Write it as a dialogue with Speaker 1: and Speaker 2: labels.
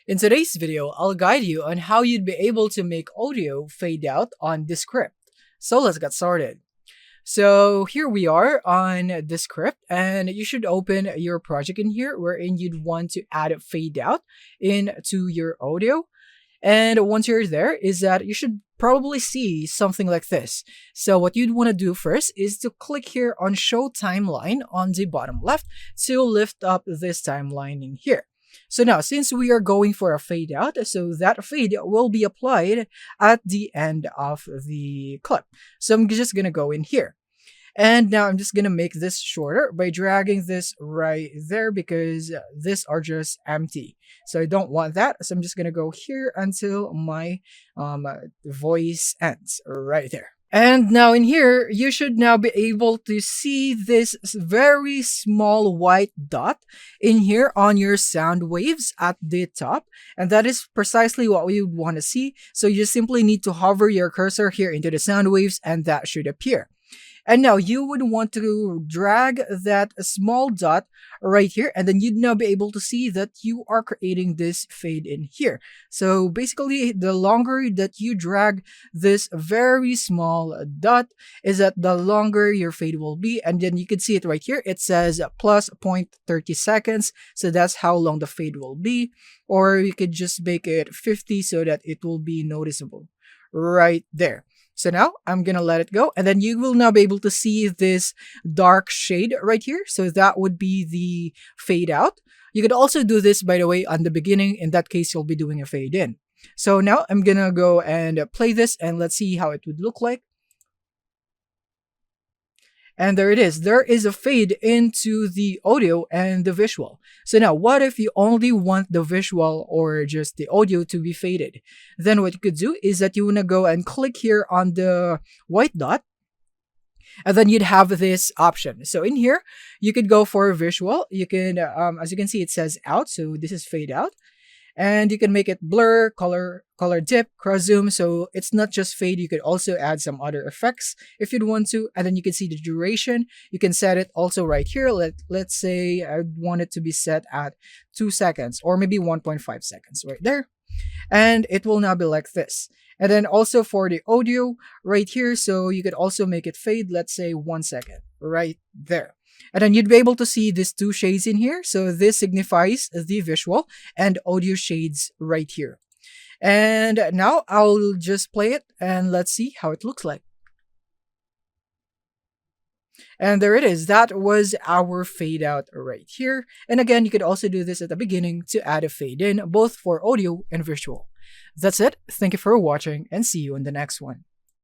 Speaker 1: In today's video, I'll guide you on how you'd be able to make audio fade out on Descript. So let's get started. So here we are on Descript, and you should open your project in here wherein you'd want to add a fade out into your audio. And once you're there, is that you should probably see something like this. So what you'd want to do first is to click here on Show Timeline on the bottom left to lift up this timeline in here. So now, since we are going for a fade out, so that fade will be applied at the end of the clip. So I'm just going to go in here. And now I'm just going to make this shorter by dragging this right there because these are just empty. So I don't want that. So I'm just going to go here until my voice ends right there. And now in here, you should now be able to see this very small white dot in here on your sound waves at the top. And that is precisely what we would want to see. So you just simply need to hover your cursor here into the sound waves and that should appear. And now you would want to drag that small dot right here, and then you'd now be able to see that you are creating this fade in here. So basically, the longer that you drag this very small dot is that the longer your fade will be. And then you can see it right here. It says plus 0.30 seconds. So that's how long the fade will be. Or you could just make it 50 so that it will be noticeable right there. So now I'm going to let it go, and then you will now be able to see this dark shade right here. So that would be the fade out. You could also do this, by the way, on the beginning. In that case, you'll be doing a fade in. So now I'm going to go and play this, and let's see how it would look like. And there it is. There is a fade into the audio and the visual. So now, what if you only want the visual or just the audio to be faded? Then what you could do is that you want to go and click here on the white dot. And then you'd have this option. So in here, you could go for visual. You can, as you can see, it says out. So this is fade out. And you can make it blur, color dip, cross zoom. So it's not just fade. You could also add some other effects if you'd want to. And then you can see the duration. You can set it also right here. Let's say I want it to be set at 2 seconds or maybe 1.5 seconds right there. And it will now be like this. And then also for the audio right here. So you could also make it fade, let's say 1 second right there. And then you'd be able to see these two shades in here. So this signifies the visual and audio shades right here. And now I'll just play it and let's see how it looks like. And there it is. That was our fade out right here. And again, you could also do this at the beginning to add a fade in, both for audio and visual. That's it. Thank you for watching and see you in the next one.